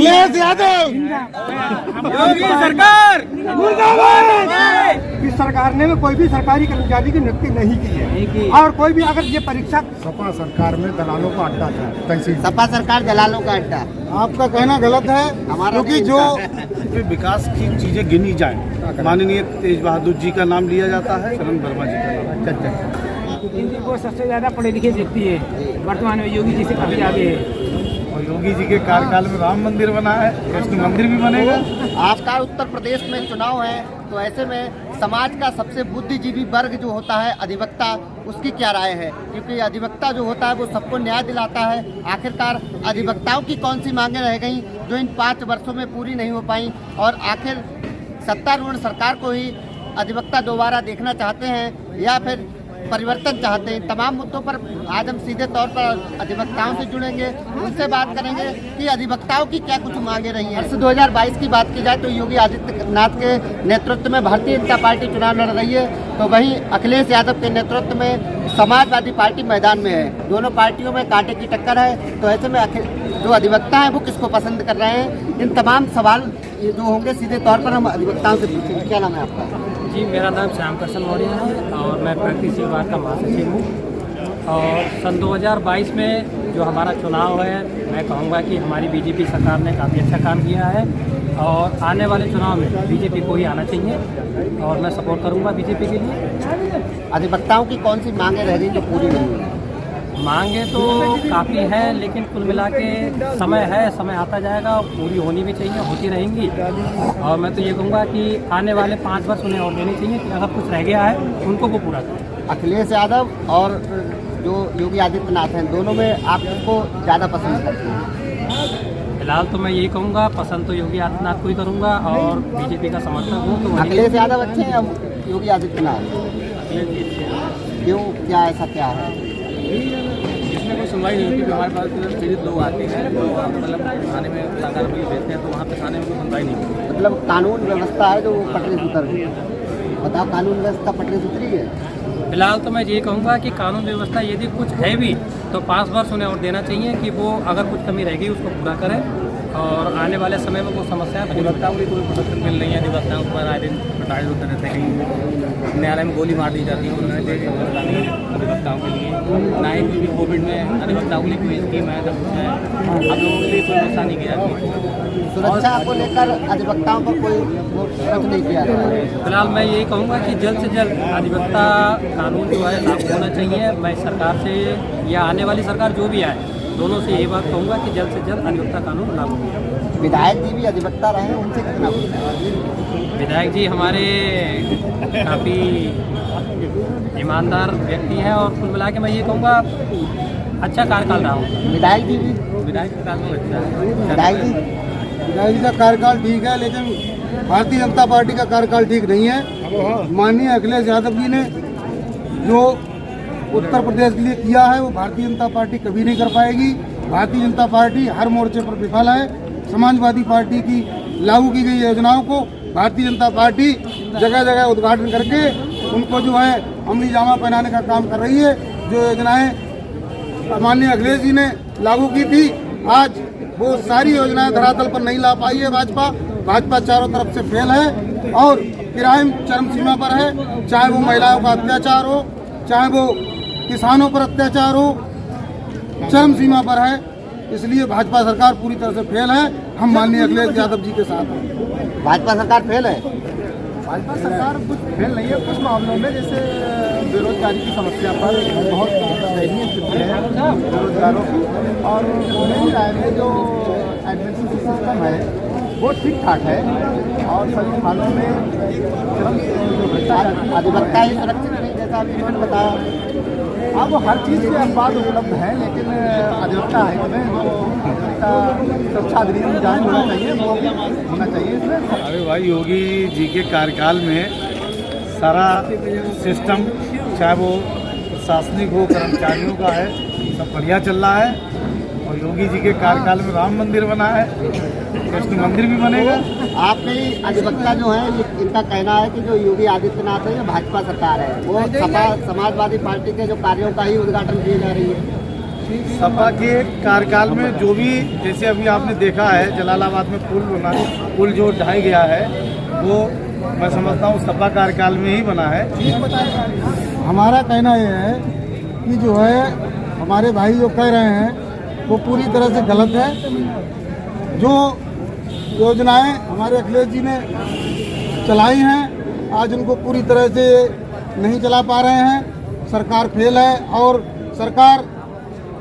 अखिलेश यादव योगी सरकार इस सरकार ने कोई भी सरकारी कर्मचारी की नियुक्ति नहीं की है। और कोई भी अगर ये परीक्षा सपा सरकार में दलालों का अड्डा था, तहसील सपा सरकार दलालों का अड्डा। आपका कहना गलत है, क्योंकि जो विकास की चीजें गिनी जाए, माननीय तेज बहादुर जी का नाम लिया जाता है, शरण वर्मा जी का नाम। वो सबसे ज्यादा पढ़े लिखे व्यक्ति है वर्तमान में, योगी जी से काफी आगे है। और योगी जी के कार्यकाल में राम मंदिर बना है, कृष्ण मंदिर भी बनेगा। आपका उत्तर प्रदेश में चुनाव है, तो ऐसे में समाज का सबसे बुद्धिजीवी वर्ग जो होता है अधिवक्ता, उसकी क्या राय है? क्योंकि अधिवक्ता जो होता है वो सबको न्याय दिलाता है। आखिरकार अधिवक्ताओं की कौन सी मांगें रह गई जो इन 5 वर्षों में पूरी नहीं हो पाई, और आखिर सत्तारूढ़ सरकार को ही अधिवक्ता दोबारा देखना चाहते हैं या फिर परिवर्तन चाहते हैं? तमाम मुद्दों पर आज हम सीधे तौर पर अधिवक्ताओं से जुड़ेंगे, उनसे बात करेंगे कि अधिवक्ताओं की क्या कुछ मांगे रही हैं। वर्ष 2022 की बात की जाए तो योगी आदित्यनाथ के नेतृत्व में भारतीय जनता पार्टी चुनाव लड़ रही है, तो वहीं अखिलेश यादव के नेतृत्व में समाजवादी पार्टी मैदान में है। दोनों पार्टियों में कांटे की टक्कर है, तो ऐसे में जो अधिवक्ता हैं वो किसको पसंद कर रहे हैं? इन तमाम सवाल जो होंगे सीधे तौर पर हम अधिवक्ताओं से पूछेंगे। क्या नाम है आपका? जी, मेरा नाम श्याम कृष्ण मौर्य है और मैं प्रगतिशील वार्ड का महासचिव हूँ। और सन 2022 में जो हमारा चुनाव है, मैं कहूँगा कि हमारी बीजेपी सरकार ने काफ़ी अच्छा काम किया है और आने वाले चुनाव में बीजेपी को ही आना चाहिए और मैं सपोर्ट करूँगा बीजेपी के लिए। अधिवक्ताओं की कौन सी मांगे रह गई जो पूरी नहीं हुई? मांगे तो काफ़ी हैं, लेकिन कुल मिला के समय है, समय आता जाएगा और पूरी होनी भी चाहिए, होती रहेंगी। और मैं तो ये कहूँगा कि आने वाले 5 वर्ष उन्हें और देने चाहिए कि अगर कुछ रह गया है उनको वो पूरा करें। अखिलेश यादव और जो योगी आदित्यनाथ हैं, दोनों में आप किसको ज़्यादा पसंद करते हैं? फिलहाल तो मैं यही कहूँगा, पसंद तो योगी आदित्यनाथ को ही करूँगा और बीजेपी का समर्थक हूँ। तो अखिलेश यादव अच्छे हैं या योगी आदित्यनाथ? अखिलेश जी अच्छे हैं। क्यों, क्या ऐसा क्या है? इसमें कोई सुनवाई नहीं होती। हमारे पास पीड़ित लोग आते हैं तो मतलब थाने में सरकार में भेजते हैं, तो वहाँ पे थाने में कोई सुनवाई नहीं होती। मतलब कानून व्यवस्था है जो पटरी से उतर गई। बताओ, कानून व्यवस्था पटरी से उतरी है? फिलहाल तो मैं ये कहूँगा कि कानून व्यवस्था यदि कुछ है भी तो 5 वर्ष उन्हें और देना चाहिए कि वो अगर कुछ कमी रह गई उसको पूरा करें और आने वाले समय में वो समस्या अधिवक्ताओं की कोई प्रोटेक्शन मिल रही है। अधिवक्ताओं पर आए दिन प्रताड़ित होते रहते हैं, कहीं न्यायालय में गोली मार दी जाती है, उन्होंने देश व्यवस्था नहीं है अधिवक्ताओं के लिए। ना ही क्योंकि कोविड में अधिवक्ताओं के लिए कोई स्कीम है, तब कुछ है, आप लोगों के लिए कोई व्यवस्था नहीं किया। सुरक्षा को लेकर अधिवक्ताओं पर कोई खर्च नहीं किया जा रहा है। फिलहाल मैं यही कहूँगा कि जल्द से जल्द अधिवक्ता कानून जो है लागू होना चाहिए। मैं सरकार से या आने वाली सरकार जो भी आए, दोनों से यही बात कहूँगा कि जल्द से जल्द अधिवक्ता कानून लागू हो। विधायक जी भी अधिवक्ता रहे हैं, उनसे कितना पूछना? विधायक जी हमारे काफ़ी ईमानदार व्यक्ति हैं और कुल मिला के मैं ये कहूँगा अच्छा कार्यकाल रहा हूँ। विधायक जी भी? विधायक का कार्यकाल अच्छा है। विधायक जी का कार्यकाल ठीक है, लेकिन भारतीय जनता पार्टी का कार्यकाल ठीक नहीं है। माननीय अखिलेश यादव जी ने जो उत्तर प्रदेश के लिए किया है वो भारतीय जनता पार्टी कभी नहीं कर पाएगी। भारतीय जनता पार्टी हर मोर्चे पर विफल है। समाजवादी पार्टी की लागू की गई योजनाओं को भारतीय जनता पार्टी जगह जगह उद्घाटन करके उनको जो है अमली जामा पहनाने का काम कर रही है। जो योजनाएं माननीय अखिलेश जी ने लागू की थी, आज वो सारी योजनाएं धरातल पर नहीं ला पाई है भाजपा चारों तरफ से फेल है और क्राइम चरम सीमा पर है। चाहे वो महिलाओं का अत्याचार हो, चाहे वो किसानों पर अत्याचार हो, चरम सीमा पर है। इसलिए भाजपा सरकार पूरी तरह से फेल है। हम माननीय अखिलेश यादव जी के साथ हैं। भाजपा सरकार फेल है? भाजपा सरकार कुछ फेल नहीं है, कुछ मामलों में जैसे बेरोजगारी की समस्या पर बहुत दयनीय स्थिति है बेरोजगारों की, और मेरी राय में जो एडमिनिस्ट्रेशन सिस्टम है वो ठीक ठाक है और सभी थानों में चरम जो भ्रष्टाचार। अधिवक्ता ही सुरक्षित नहीं, जैसा अभी उन्होंने बताया। हाँ, वो हर चीज़ के अपवाद उपलब्ध हैं, लेकिन अधिवक्ता है में जो सुरक्षा अधिनियम जारी होना चाहिए वो होना चाहिए इसमें। अरे भाई, योगी जी के कार्यकाल में सारा सिस्टम, चाहे वो प्रशासनिक हो, कर्मचारियों का है, सब बढ़िया चल रहा है। और योगी जी के कार्यकाल में राम मंदिर बना है, कृष्ण मंदिर भी बनेगा। आपके अधिवक्ता जो है इनका कहना है कि जो योगी आदित्यनाथ है, ये भाजपा सरकार है, वो समाजवादी पार्टी के जो कार्यों का ही उद्घाटन किए जा रही है। सपा के कार्यकाल में जो भी, जैसे अभी आपने देखा है जलालाबाद में पुल जो ढाई गया है, वो मैं समझता हूँ सपा कार्यकाल में ही बना है। हमारा कहना यह है कि जो है हमारे भाई जो कह रहे हैं वो पूरी तरह से गलत है। जो योजनाएं हमारे अखिलेश जी ने चलाई हैं, आज उनको पूरी तरह से नहीं चला पा रहे हैं। सरकार फेल है और सरकार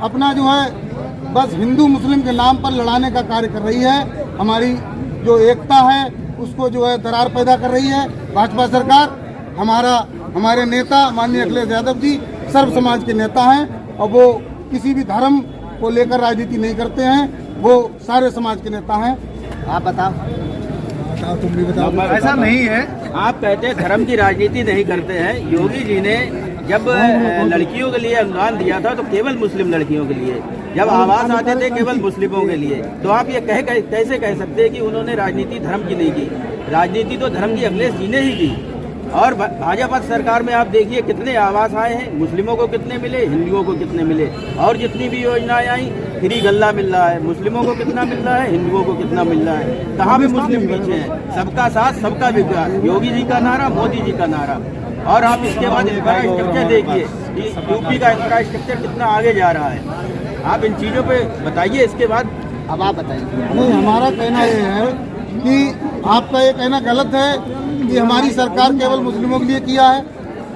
अपना जो है बस हिंदू मुस्लिम के नाम पर लड़ाने का कार्य कर रही है। हमारी जो एकता है उसको जो है दरार पैदा कर रही है भाजपा सरकार। हमारे नेता माननीय अखिलेश यादव जी सर्व समाज के नेता हैं और वो किसी भी धर्म को लेकर राजनीति नहीं करते हैं, वो सारे समाज के नेता हैं। आप बताओ, तुम भी बताओ। ऐसा नहीं है। आप कहते हैं धर्म की राजनीति नहीं करते हैं। योगी जी ने जब लड़कियों के लिए अनुदान दिया था तो केवल मुस्लिम लड़कियों के लिए, जब आवास आते थे केवल मुस्लिमों के लिए। तो आप ये कैसे कह सकते हैं कि उन्होंने राजनीति धर्म की नहीं की? राजनीति तो धर्म की अखिलेश जी ने ही की। और भाजपा सरकार में आप देखिए कितने आवास आए हैं, मुस्लिमों को कितने मिले, हिंदुओं को कितने मिले। और जितनी भी योजनाएं आई, फ्री गल्ला मिल रहा है, मुस्लिमों को कितना मिल रहा है, हिंदुओं को कितना मिल रहा है। कहाँ भी मुस्लिम पीछे हैं। सबका साथ सबका विकास, योगी जी का नारा, मोदी जी का नारा। और आप इसके बाद इंफ्रास्ट्रक्चर देखिए, यूपी का इंफ्रास्ट्रक्चर कितना आगे जा रहा है। आप इन चीज़ों पे बताइए। इसके बाद अब आप बताइए। नहीं, हमारा कहना ये है कि आपका ये कहना गलत है कि हमारी सरकार केवल मुस्लिमों के लिए किया है,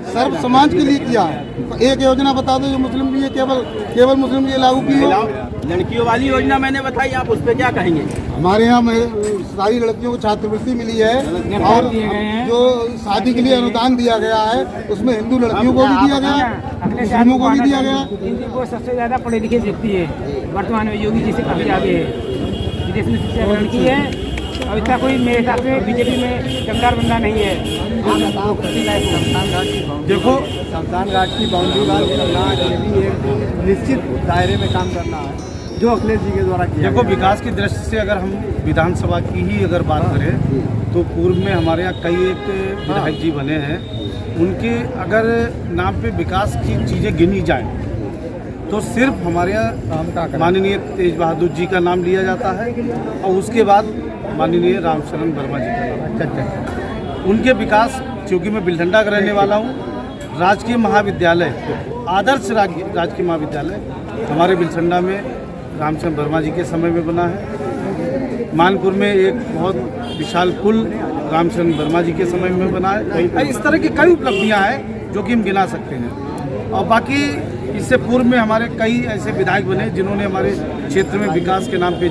सर्व समाज के लिए किया है। तो एक योजना बता दो जो मुस्लिम के लिए केवल मुस्लिम के लिए लागू की हो। लड़कियों वाली योजना मैंने बताई, आप उस पर क्या कहेंगे? हमारे यहाँ सारी लड़कियों को छात्रवृत्ति मिली है और जो शादी के लिए अनुदान दिया गया है उसमें हिंदू लड़कियों को भी दिया गया, मुस्लिमों को भी दिया गया। वो सबसे ज्यादा पढ़े लिखे व्यक्ति है वर्तमान में, योगी जी से काफी आगे है। विदेश में सबसे ज्यादा लड़की है और इतना कोई मेरे हिसाब से बीजेपी में दमदार बंदा नहीं है। देखो, शमशान घाट की बाउंड्री वाल करना ये भी एक निश्चित दायरे में काम करना है जो अखिलेश जी के द्वारा किया। देखो, विकास की दृष्टि से अगर हम विधानसभा की ही अगर बात करें तो पूर्व में हमारे यहाँ कई एक विधायक जी बने हैं, उनके अगर नाम पे विकास की चीज़ें गिनी जाएं तो सिर्फ हमारे यहाँ माननीय तेज बहादुर जी का नाम लिया जाता है और उसके बाद माननीय रामशरण वर्मा जी का नाम। उनके विकास, क्योंकि मैं बिलडंडा का रहने वाला हूँ, राजकीय महाविद्यालय, आदर्श राजकीय महाविद्यालय हमारे बिलसंडा में रामचंद्र वर्मा जी के समय में बना है। मानपुर में एक बहुत विशाल पुल रामचंद्र वर्मा जी के समय में बना है। इस तरह की कई उपलब्धियां हैं जो कि हम गिना सकते हैं। और बाकी इससे पूर्व में हमारे कई ऐसे विधायक बने जिन्होंने हमारे क्षेत्र में विकास के नाम पे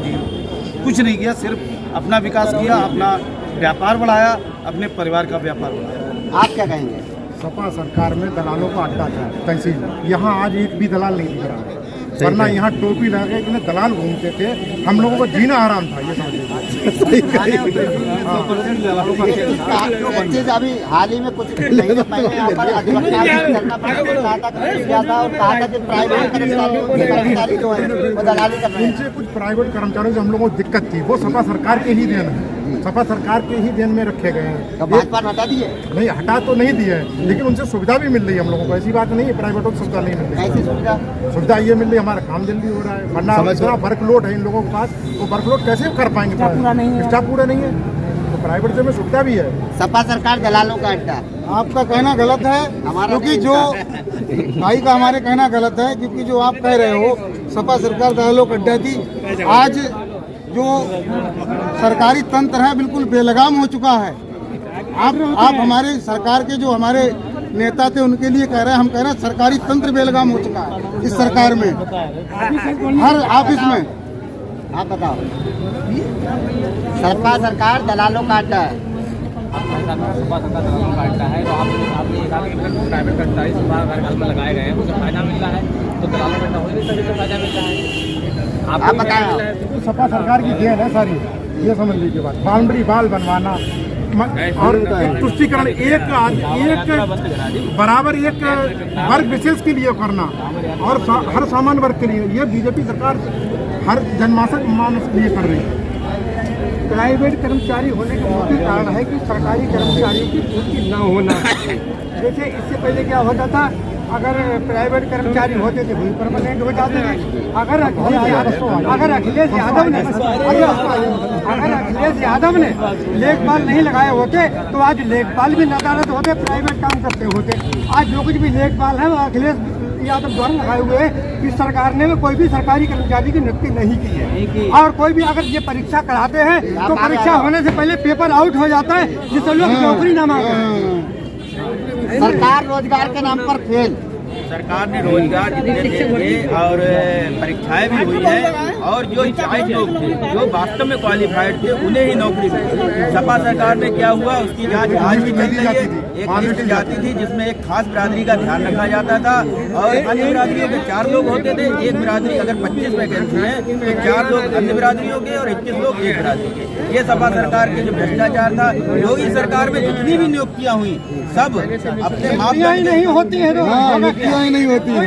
कुछ नहीं किया, सिर्फ अपना विकास किया, अपना व्यापार बढ़ाया, अपने परिवार का व्यापार बढ़ाया। आप क्या कहेंगे? सपा सरकार में दलालों का अड्डा था तहसील, यहाँ आज एक भी दलाल नहीं दिख रहा है, वरना यहाँ टोपी लगा के दलाल घूमते थे, हम लोगों को जीना आराम था। ये चीज अभी हाल ही में कुछ महीने पहले यहाँ पर अधिवक्ता किया था और कहा था कि प्राइवेट कर्मचारी जो है वो दलाली कर रहे हैं। उनसे कुछ प्राइवेट कर्मचारियों से हम लोगों को दिक्कत थी, वो सपा सरकार के ही देन है, सपा सरकार के ही देन में रखे गए हैं। तो भाजपा ने हटा दिए? नहीं, हटा तो नहीं दिए, लेकिन उनसे सुविधा भी मिल रही है हम लोगों को। ऐसी बात नहीं है प्राइवेटों को सुविधा नहीं मिल रही। ऐसी सुविधा ये मिल रही है, हमारा काम जल्दी हो रहा है, वरना इतना वर्कलोड है इन लोगों के पास, वो वर्कलोड कैसे कर पाएंगे? स्टाफ पूरा नहीं है, तो प्राइवेट से में सुविधा भी है। सपा सरकार दलालों का अड्डा। आपका कहना गलत है, क्योंकि जो भाई का हमारे कहना गलत है, क्योंकि जो आप कह रहे हो सपा सरकार दलालों का अड्डा थी। आज जो सरकारी तंत्र है बिल्कुल बेलगाम हो चुका है। आप हमारे सरकार के जो हमारे नेता थे उनके लिए कह रहे हैं, हम कह रहे हैं सरकारी तंत्र बेलगाम हो चुका है इस सरकार में, हर ऑफिस में। आप बताओ। सपा सरकार दलालों का अड्डा है। सपा सरकार दलालों का अड्डा है, तो आपने ये कहा कि प्राइवेट कर्मचारी सपा घर में लगाए गए हैं, उसे फायदा मिल रहा है, तो दलालों का अड्डा हो नहीं सकता, फायदा मिल रहा है। आप बताएं। सपा सरकार की देन है सारी, ये समझ लीजिए बात। बाउंड्री वाल बनवाना और तुष्टिकरण एक बराबर एक वर्ग विशेष के लिए करना और हर सामान्य वर्ग के लिए, ये बीजेपी सरकार हर जनमानस के लिए कर रही है। प्राइवेट कर्मचारी होने का मुख्य कारण है कि सरकारी कर्मचारियों की पूर्ति न होना। जैसे इससे पहले क्या होता था अगर प्राइवेट कर्मचारी होते थे वही परमानेंट हो जाते थे। अगर अखिलेश यादव ने लेखपाल नहीं लगाए होते तो आज लेखपाल भी नदारत होते, प्राइवेट काम करते होते। आज जो कुछ भी लेखपाल है वो अखिलेश यादव द्वारा लगाए हुए हैं। इस सरकार ने कोई भी सरकारी कर्मचारी की नियुक्ति नहीं की है। और कोई भी अगर ये परीक्षा कराते हैं तो परीक्षा होने से पहले पेपर आउट हो जाता है, जिससे लोग नौकरी ना मांगे। सरकार रोजगार के नाम पर फेल। सरकार ने रोजगार जितने थे और परीक्षाएं भी हुई हैं, और जो चाइल्ड लोग थे जो वास्तव में क्वालिफाइड थे उन्हें ही नौकरी मिली। सपा सरकार ने क्या हुआ उसकी जांच आज भी चल रही है। एक लिस्ट जाती थी जिसमें एक खास बिरादरी का ध्यान रखा जाता था और अन्य बिरादरियों के 4 लोग होते थे। एक बिरादरी अगर 25 वैकेंसी है तो 4 लोग अन्य बिरादरियों के और 21 लोग एक बिरादरी के। ये सपा सरकार के जो भ्रष्टाचार था। योगी सरकार में जितनी भी नियुक्तियां हुई सब अपने मापदंड नहीं होती है, नहीं होती है।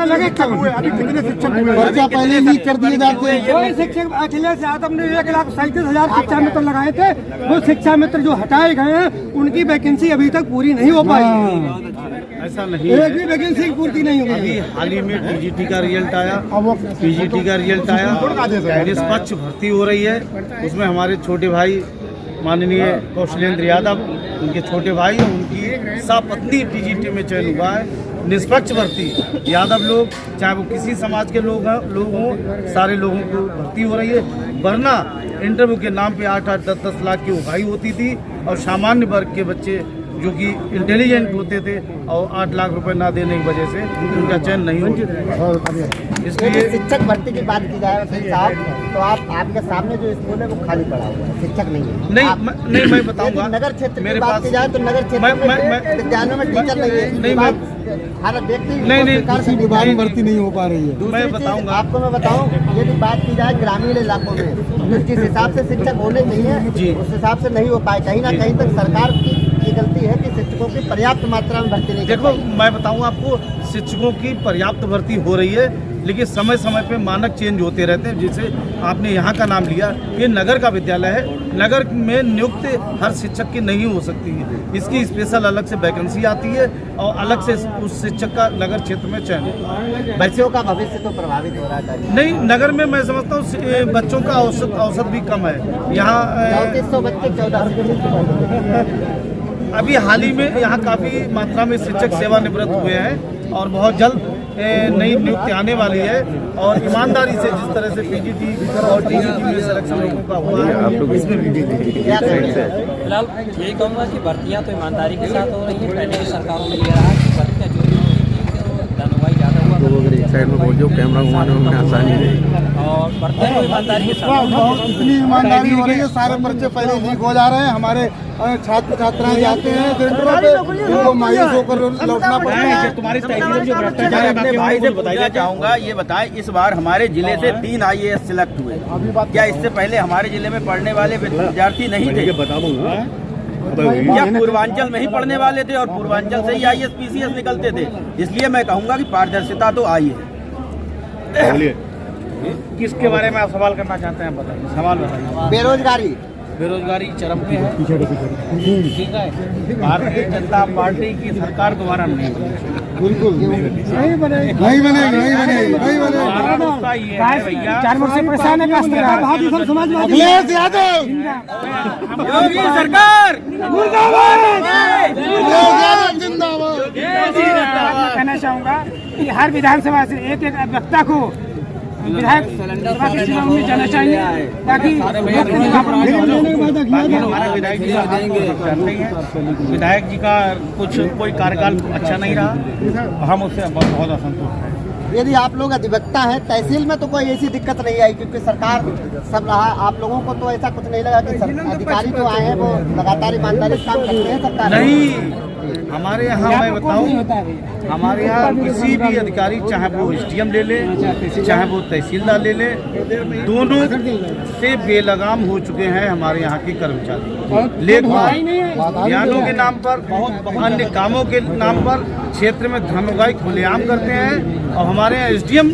लगे कब हुए? अभी कितने शिक्षक हुए? पर्चा पहले लीक कर दिए जाते हैं। कोई शिक्षक अखिलेश यादव ने 1,37,000 शिक्षा मित्र लगाए थे। वो शिक्षा मित्र जो हटाए गए हैं उनकी वैकेंसी अभी तक पूरी नहीं हो पाई। ऐसा नहीं एक भी वैकेंसी पूर्ति नहीं हुई। अभी हाल ही में पीजीटी का रिजल्ट आया, निष्पक्ष भर्ती हो रही है। उसमें हमारे छोटे भाई माननीय कौशलेंद्र यादव, उनके छोटे भाई और उनकी सपत्नी पीजीटी में चयन हुआ है। निष्पक्ष भर्ती, यादव लोग चाहे वो किसी समाज के लोग हों, सारे लोगों को भर्ती हो रही है। वरना इंटरव्यू के नाम पे 8-8, 10-10 लाख की उगाही होती थी और सामान्य वर्ग के बच्चे जो कि इंटेलिजेंट होते थे और 8 लाख रुपए ना देने की वजह से उनका चयन नहीं होता। इसलिए शिक्षक भर्ती की बात की जाए वकील साहब, तो आपके सामने जो स्कूल है वो खाली पड़ा हुआ है, शिक्षक नहीं है। नहीं मैं बताऊंगा। नगर क्षेत्र की बात की जाए तो नगर क्षेत्र में विद्यालयों में टीचर नहीं है। किसी विभाग में भर्ती नहीं हो पा रही है। मैं बताऊंगा आपको, मैं बताऊं, यदि बात की जाए ग्रामीण इलाकों में तो जिस हिसाब से शिक्षक होने चाहिए उस हिसाब से नहीं हो पाए। कहीं ना कहीं तक सरकार की ये गलती है कि शिक्षकों की पर्याप्त मात्रा में भर्ती नहीं। देखो मैं बताऊं आपको, शिक्षकों की पर्याप्त भर्ती हो रही है, लेकिन समय समय पे मानक चेंज होते रहते हैं। जैसे आपने यहाँ का नाम लिया, ये नगर का विद्यालय है, नगर में नियुक्त हर शिक्षक की नहीं हो सकती है। इसकी स्पेशल अलग से वैकेंसी आती है और अलग से उस शिक्षक का नगर क्षेत्र में चयन होता है। बच्चों का भविष्य तो प्रभावित हो रहा है। नहीं, नगर में मैं समझता हूँ बच्चों का औसत भी कम है। यहाँ 3400 बच्चे 1400 अभी हाल ही में यहाँ काफ़ी मात्रा में शिक्षक सेवानिवृत्त हुए हैं और बहुत जल्द नई नियुक्ति आने वाली है। और ईमानदारी से जिस तरह से पीजीटी और टीजीटी में सिलेक्शन लोगों का हुआ है, इसमें भी फिलहाल यही कहूँगा कि भर्तियाँ तो ईमानदारी के साथ हो रही हैं। पहले की सरकारों में ये रहा कि भर्तियाँ जो भी होती थी तो धनवाई ज़्यादा हुआ एक साइड में बोल जो कैमरा घुमाने में आसानी नहीं। और भर्तियाँ तो ईमानदारी के साथ इतनी ईमानदारी हो रही है, सारे पर्चे पहले लीक हो जा रहे हैं। हमारे छात्र छात्राएं जाते हैं सेंटरों पे, उनको मायूस होकर लौटना पड़ता है। तुम्हारी मैं अपने भाई से बताना चाहूँगा, ये बताएं इस बार हमारे जिले से 3 IAS सिलेक्ट हुए। क्या इससे पहले हमारे जिले में पढ़ने वाले विद्यार्थी नहीं थे? या पूर्वांचल में ही पढ़ने वाले थे और पूर्वांचल से ही IAS PCS निकलते थे? इसलिए मैं कहूँगा कि पारदर्शिता तो आई है। किसके बारे में आप सवाल करना चाहते हैं? बताइए, सवाल बताइए। बेरोजगारी चरम पे है, ठीक है। भारतीय जनता पार्टी की सरकार दोबारा नहीं बनेगी, बिल्कुल नहीं बनेगी। 4 वर्ष से परेशान है अखिलेश यादव योगी सरकार जिंदाबाद। कहना चाहूँगा कि हर विधानसभा से एक वक्ता को विधायक सभा के चुनाव में जाना चाहिए ताकि विधायक जी का कोई कार्यकाल अच्छा नहीं रहा, हम उससे बहुत असंतुष्ट हैं। यदि आप लोग अधिवक्ता हैं, तहसील में तो कोई ऐसी दिक्कत नहीं आई क्योंकि सरकार सब रहा। आप लोगों को तो ऐसा कुछ नहीं लगा कि अधिकारी जो आए हैं वो लगातार ईमानदारी से काम करते हैं? सरकार नहीं, हमारे यहाँ मैं बताऊँ, हमारे यहाँ किसी भी अधिकारी, चाहे वो SDM ले ले, चाहे वो तहसीलदार ले ले, दोनों से बेलगाम हो चुके हैं हमारे यहाँ के कर्मचारी। लेकिन बयानों के नाम पर, अन्य कामों के नाम पर क्षेत्र में धन उगाही खुलेआम करते हैं। और हमारे यहाँ SDM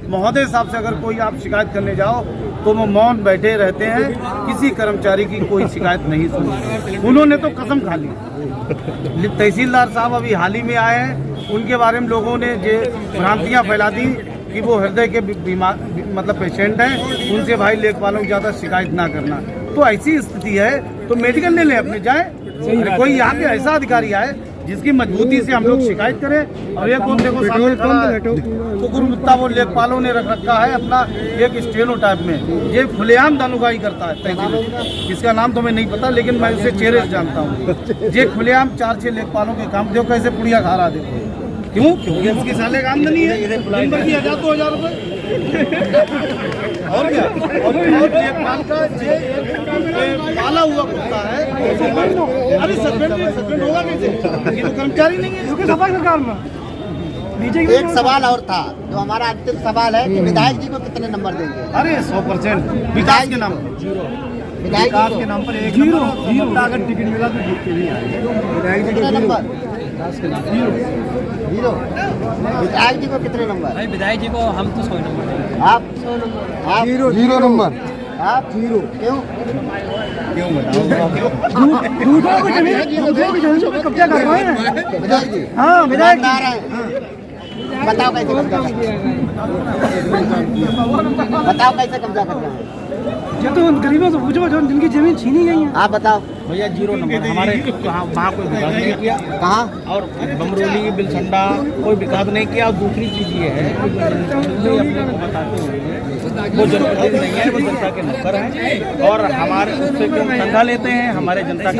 महोदय साहब से अगर कोई आप शिकायत करने जाओ तो वो मौन बैठे रहते हैं, किसी कर्मचारी की कोई शिकायत नहीं सुनी। उन्होंने तो कसम खा ली। तहसीलदार साहब अभी हाल ही में आए हैं, उनके बारे में लोगों ने जो भ्रांतियाँ फैला दी कि वो हृदय के बीमार मतलब पेशेंट हैं, उनसे भाई लेखपालों की ज़्यादा शिकायत ना करना। तो ऐसी स्थिति है तो मेडिकल ले लें अपने जाए। कोई यहाँ पे ऐसा अधिकारी आए जिसकी मजबूती से हम लोग शिकायत करें। और एक देखो सामने खड़ा है, कुकुर मुत्ता वो लेखपालों ने रख रखा है अपना एक स्टेनो टाइप में, ये खुलेआम दानुगाई करता है तहसील। इसका नाम तो मैं नहीं पता, लेकिन मैं उसे चेहरे से जानता हूँ। ये खुलेआम 4-6 लेखपालों के काम देखो कैसे पुड़िया खा रहा देखो। क्यों? क्योंकि उसकी साले का आमदनी है, दिन भर की 1000-2000 रुपये और क्या। और लेखपाल का पाला हुआ कुत्ता है, अरे सस्पेंड होगा कैसे? ये तो कर्मचारी नहीं है सरकार में। एक सवाल और था जो हमारा अंतिम सवाल है कि विधायक जी को कितने नंबर देंगे? अरे 100% विकास के नाम पर, विधायक के नाम पर 1 नंबर। अगर टिकट मिला तो जीत के भी आएंगे। कितने नंबर? 0। विधायक जी को कितने नंबर? भाई विधायक जी को हम तो 100 नंबर देंगे। आप 100 नंबर। आप 0 नंबर। आप 0 क्यों? कब्जा कर रहे हैं। विधायक जी, हाँ, विधायक जी। आ रहे हैं, बताओ कैसे कब्जा कर रहे हैं? बताओ कैसे कब्जा कर रहे हैं? ये तो उन गरीबों से पूछो जो जिनकी जमीन छीनी गई है। आप बताओ। भैया 0 नंबर। हमारे वहाँ कोई विकास नहीं किया, कहाँ? और बमरोली बिलसंडा कोई विकास नहीं किया। और दूसरी चीज़ ये है कि जो अपने को बताते हुए वो जनप्रतिनिधि नहीं है, वो जनता के नौकर हैं। और हमारे उससे जो तनख्वाह लेते हैं हमारे जनता के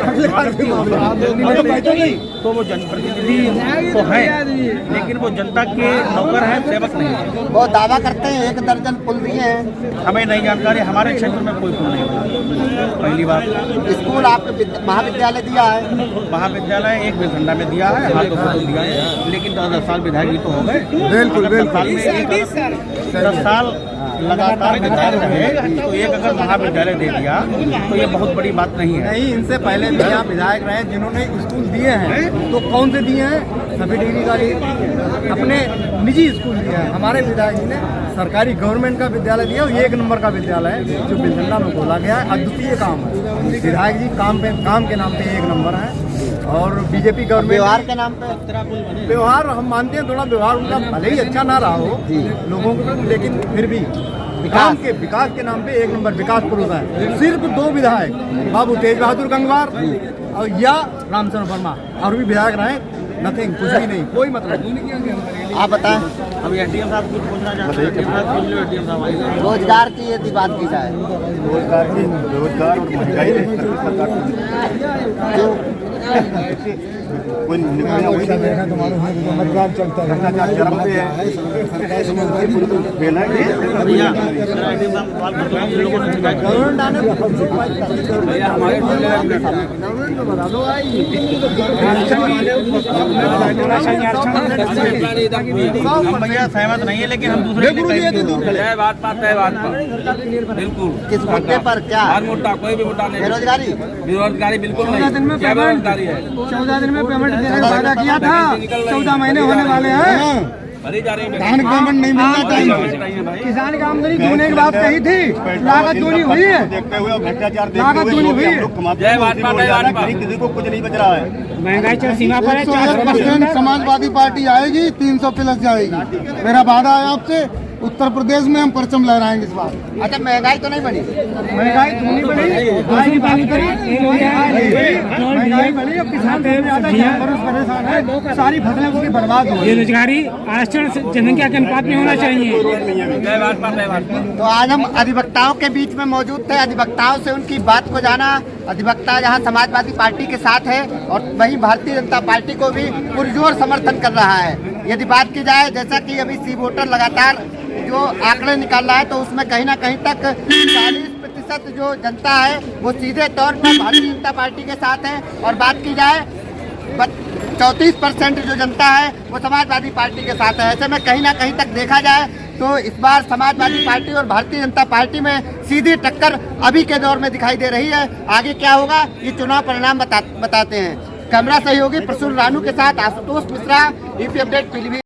तो वो जनप्रतिनिधि तो हैं, लेकिन वो जनता के नौकर हैं, सेवक नहीं है। वो दावा करते हैं 1 दर्जन पुल दिए हैं। हमें नहीं जानकारी, हमारे क्षेत्र में कोई पुल नहीं बना। पहली बात, स्कूल आपके महाविद्यालय दिया है? महाविद्यालय एक बिलसंडा में दिया है, हाल तो फोटो दिया है, लेकिन 10 साल विधायक जी तो हो गए। बिल्कुल, अगर 10 साल में 10 साल लगातार विधायक रहे तो एक अगर महाविद्यालय दे दिया तो ये बहुत बड़ी बात नहीं है। नहीं, इनसे पहले भी यहाँ विधायक रहे जिन्होंने स्कूल दिए हैं, तो कौन से दिए हैं? सभी डिग्री वाली अपने निजी स्कूल दिए हैं। हमारे विधायक जी ने सरकारी गवर्नमेंट का विद्यालय दिया, और 1 नंबर का विद्यालय है जो बिलसंडा में खोला गया है। अद्वितीय काम है। विधायक जी काम के नाम पे 1 नंबर है। और बीजेपी गवर्नमेंट व्यवहार के नाम पे? व्यवहार हम मानते हैं, थोड़ा व्यवहार उनका भले ही अच्छा ना रहा हो लोगों को, लेकिन फिर भी विकास के नाम पे 1 नंबर विकास पुरुष है। सिर्फ 2 विधायक, बाबू तेज बहादुर गंगवार और या रामचंद्र वर्मा, और भी विधायक रहे, नथिंग, कुछ भी नहीं, कोई मतलब। आप बताएं। अभी एडीएम साहब कुछ पूछना चाहते हैं? एडीएम साहब पूछ लो। एडीएम साहब रोजगार की यदि बात की जाए, रोजगार और महंगाई कोई मतदान चलता है, चरम पे है। भैया एडीएम साहब सवाल करते हैं, लोगों ने शिकायत भैया हमारे भैया सहमत नहीं है, लेकिन हम दूसरे बात बिल्कुल किस मुद्दे पर? क्या मुद्दा? कोई भी मुद्दा नहीं। बेरोजगारी? बेरोजगारी बिल्कुल नहीं। क्या बेरोजगारी है? 14 दिन में पेमेंट देने का वादा किया था, 14 महीने होने वाले हैं। भरी जा रही है। धान पेमेंट नहीं मिलना चाहिए। किसान की आमदनी दूने की बात कही थी, लागत दूनी हुई है। देखते हुए भ्रष्टाचार लागत दूनी हुई है। जय भाजपा, जय भाजपा। किसी को कुछ नहीं बच रहा है। महंगाई चल सीमा पर है। 100% समाजवादी पार्टी आएगी, 300 प्लस जाएगी। मेरा वादा है आपसे, उत्तर प्रदेश में हम परचम लहराएंगे इस बार। अच्छा, महंगाई तो नहीं बढ़ी? महंगाई दूनी बढ़ी, महंगाई बढ़ी। अब किसान परेशान है, सारी फसलें उसकी बर्बाद हो। बेरोजगारी आरक्षण जनसंख्या के अनुपात में होना चाहिए। जय भाजपा, जय भाजपा। तो आज हम अधिवक्ताओं के बीच में मौजूद थे, अधिवक्ताओं से उनकी बात को जाना। अधिवक्ता यहाँ समाजवादी पार्टी के साथ है और वहीं भारतीय जनता पार्टी को भी पुरजोर समर्थन कर रहा है। यदि बात की जाए, जैसा कि अभी सी वोटर लगातार जो आंकड़े निकाल रहा है, तो उसमें कहीं ना कहीं तक 40% जो जनता है वो सीधे तौर पर भारतीय जनता पार्टी के साथ है, और बात की जाए 34% जो जनता है वो समाजवादी पार्टी के साथ है। ऐसे में कहीं ना कहीं तक देखा जाए तो इस बार समाजवादी पार्टी और भारतीय जनता पार्टी में सीधी टक्कर अभी के दौर में दिखाई दे रही है। आगे क्या होगा ये चुनाव परिणाम बताते हैं। कैमरा सहयोगी प्रसूल रानू के साथ आशुतोष मिश्रा, यूपी अपडेट पीलीभीत।